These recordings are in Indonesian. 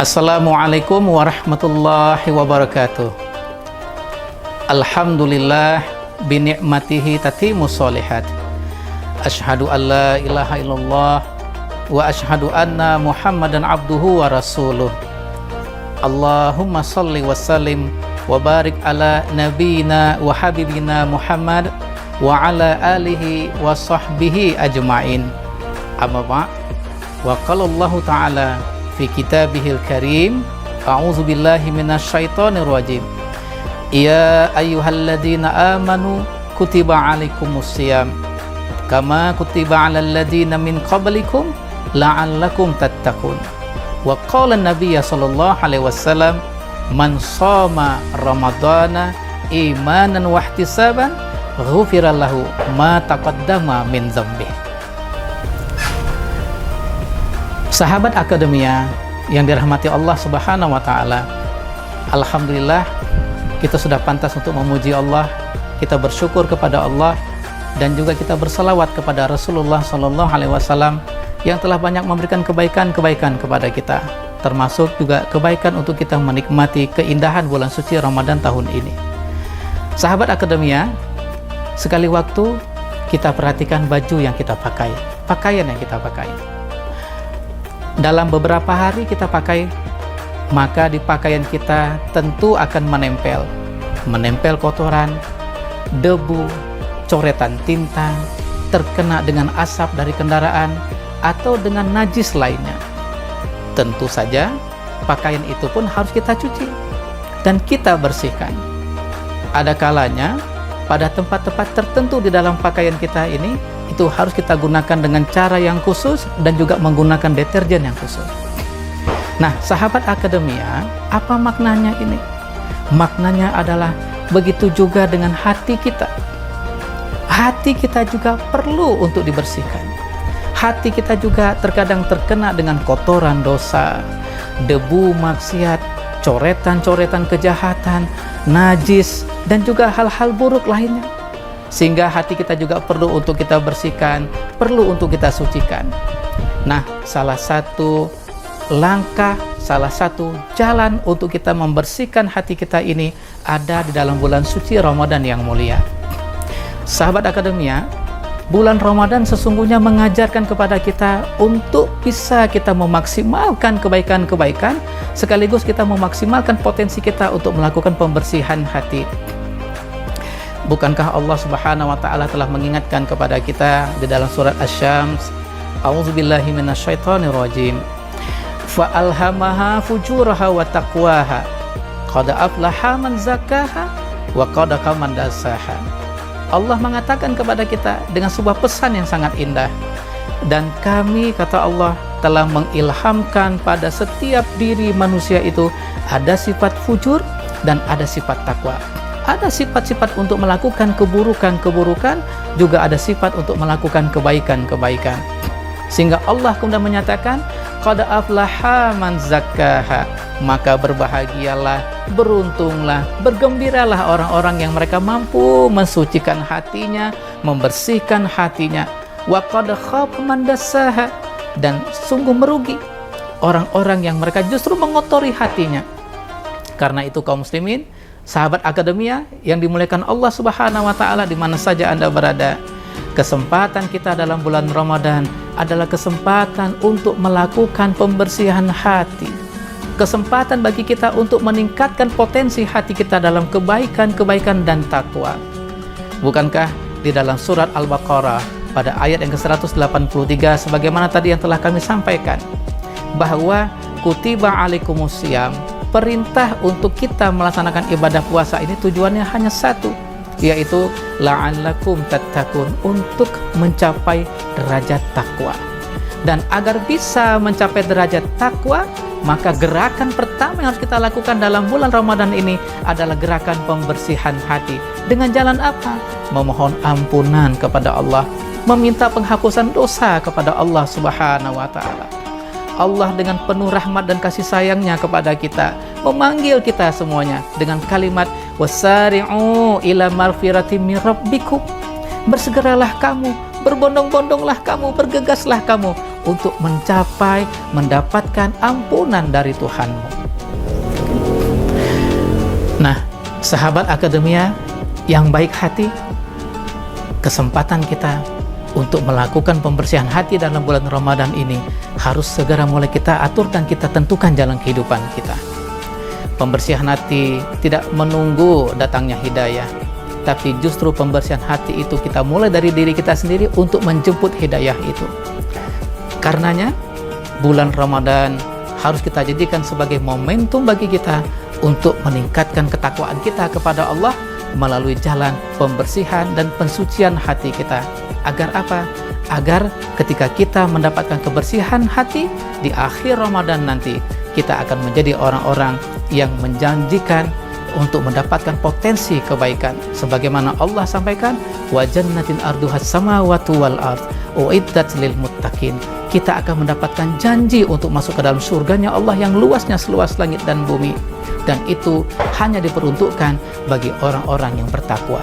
Assalamualaikum warahmatullahi wabarakatuh. Alhamdulillah binikmatihi tatimus sholihat. Asyhadu an la ilaha illallah wa asyhadu anna Muhammadan abduhu wa rasuluh. Allahumma salli wa sallim wa barik ala nabiyina wa habibina Muhammad wa ala alihi wa sahbihi ajma'in. Amma ba' wa qala Allah ta'ala fi kitabihil karim, a'udzu billahi minasyaitonir rajim. Ya ayyuhalladzina amanu kutiba alaikumusiyam kama kutiba alal ladzina min qablikum la'allakum tattaqun. Wa qala an-nabiy sallallahu alaihi wasallam, man shoma ramadhana imanan wa ihtisaban ghufira lahu ma taqaddama min dzambihi. Sahabat Akademia yang dirahmati Allah Subhanahu wa taala, alhamdulillah kita sudah pantas untuk memuji Allah, kita bersyukur kepada Allah, dan juga kita bersalawat kepada Rasulullah sallallahu alaihi wasallam yang telah banyak memberikan kebaikan-kebaikan kepada kita, termasuk juga kebaikan untuk kita menikmati keindahan bulan suci Ramadan tahun ini. Sahabat Akademia, sekali waktu kita perhatikan baju yang kita pakai, pakaian yang kita pakai. Dalam beberapa hari kita pakai, maka di pakaian kita tentu akan menempel kotoran, debu, coretan tinta, terkena dengan asap dari kendaraan, atau dengan najis lainnya. Tentu saja pakaian itu pun harus kita cuci dan kita bersihkan. Ada kalanya pada tempat-tempat tertentu di dalam pakaian kita ini, itu harus kita gunakan dengan cara yang khusus dan juga menggunakan deterjen yang khusus. Nah, sahabat Akademia, apa maknanya ini? Maknanya adalah begitu juga dengan hati kita. Hati kita juga perlu untuk dibersihkan. Hati kita juga terkadang terkena dengan kotoran dosa, debu maksiat, coretan-coretan kejahatan, najis, dan juga hal-hal buruk lainnya. Sehingga hati kita juga perlu untuk kita bersihkan, perlu untuk kita sucikan. Nah, salah satu langkah, salah satu jalan untuk kita membersihkan hati kita ini ada di dalam bulan suci Ramadan yang mulia. Sahabat Akademia, bulan Ramadan sesungguhnya mengajarkan kepada kita untuk bisa kita memaksimalkan kebaikan-kebaikan, sekaligus kita memaksimalkan potensi kita untuk melakukan pembersihan hati. Bukankah Allah Subhanahu wa taala telah mengingatkan kepada kita di dalam surat Asy-Syams, a'udzubillahi minasyaitonir rajim, fa alhamaha fujuraha wa taqwaha qad aflaha man zakkaha wa qad khaba man dassaha. Allah mengatakan kepada kita dengan sebuah pesan yang sangat indah, dan kami, kata Allah, telah mengilhamkan pada setiap diri manusia itu ada sifat fujur dan ada sifat takwa. Ada sifat-sifat untuk melakukan keburukan-keburukan, juga ada sifat untuk melakukan kebaikan-kebaikan. Sehingga Allah kemudian menyatakan, qad aflaha man zakkaha, maka berbahagialah, beruntunglah, bergembiralah orang-orang yang mereka mampu mensucikan hatinya, membersihkan hatinya. Wa qad khaba man dassaha, dan sungguh merugi orang-orang yang mereka justru mengotori hatinya. Karena itu kaum muslimin, sahabat Akademia yang dimuliakan Allah Subhanahu wa taala di mana saja Anda berada, kesempatan kita dalam bulan Ramadan adalah kesempatan untuk melakukan pembersihan hati. Kesempatan bagi kita untuk meningkatkan potensi hati kita dalam kebaikan-kebaikan dan takwa. Bukankah di dalam surat Al-Baqarah pada ayat yang ke-183 sebagaimana tadi yang telah kami sampaikan, bahwa kutiba alaikumusiyam, perintah untuk kita melaksanakan ibadah puasa ini tujuannya hanya satu, yaitu la'allakum tattaqun, untuk mencapai derajat takwa. Dan agar bisa mencapai derajat takwa, maka gerakan pertama pertama yang harus kita lakukan dalam bulan Ramadan ini adalah gerakan pembersihan hati. Dengan jalan apa? Memohon ampunan kepada Allah, meminta penghapusan dosa kepada Allah Subhanahu wa Ta'ala. Allah dengan penuh rahmat dan kasih sayangnya kepada kita memanggil kita semuanya dengan kalimat wasari'u ila marfiratim mir rabbikum. Bersegeralah kamu, berbondong-bondonglah kamu, bergegaslah kamu untuk mencapai, mendapatkan ampunan dari Tuhanmu. Nah, sahabat akademia yang baik hati, kesempatan kita untuk melakukan pembersihan hati dalam bulan Ramadan ini harus segera mulai kita aturkan, kita tentukan jalan kehidupan kita. Pembersihan hati tidak menunggu datangnya hidayah, tapi justru pembersihan hati itu kita mulai dari diri kita sendiri untuk menjemput hidayah itu. Karenanya bulan Ramadan harus kita jadikan sebagai momentum bagi kita untuk meningkatkan ketakwaan kita kepada Allah melalui jalan pembersihan dan pensucian hati kita. Agar apa? Agar ketika kita mendapatkan kebersihan hati di akhir Ramadan nanti, kita akan menjadi orang-orang yang menjanjikan untuk mendapatkan potensi kebaikan. Sebagaimana Allah sampaikan, wa jannatin arduhas samawati wal ard uiddat lil muttaqin. Kita akan mendapatkan janji untuk masuk ke dalam surganya Allah yang luasnya seluas langit dan bumi. Dan itu hanya diperuntukkan bagi orang-orang yang bertakwa.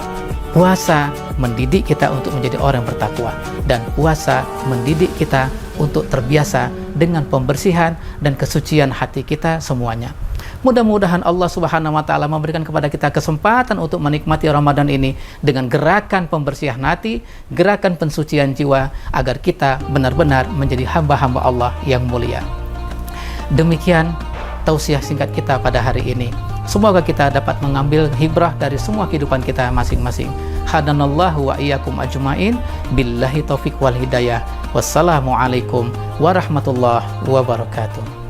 Puasa mendidik kita untuk menjadi orang yang bertakwa, dan puasa mendidik kita untuk terbiasa dengan pembersihan dan kesucian hati kita semuanya. Mudah-mudahan Allah Subhanahu wa Ta'ala memberikan kepada kita kesempatan untuk menikmati Ramadan ini dengan gerakan pembersihan hati, gerakan pensucian jiwa, agar kita benar-benar menjadi hamba-hamba Allah yang mulia. Demikian tausiah singkat kita pada hari ini. Semoga kita dapat mengambil hibrah dari semua kehidupan kita masing-masing. Hadanallahu wa iyyakum ajmain. Billahi taufiq wal hidayah. Wassalamualaikum warahmatullahi wabarakatuh.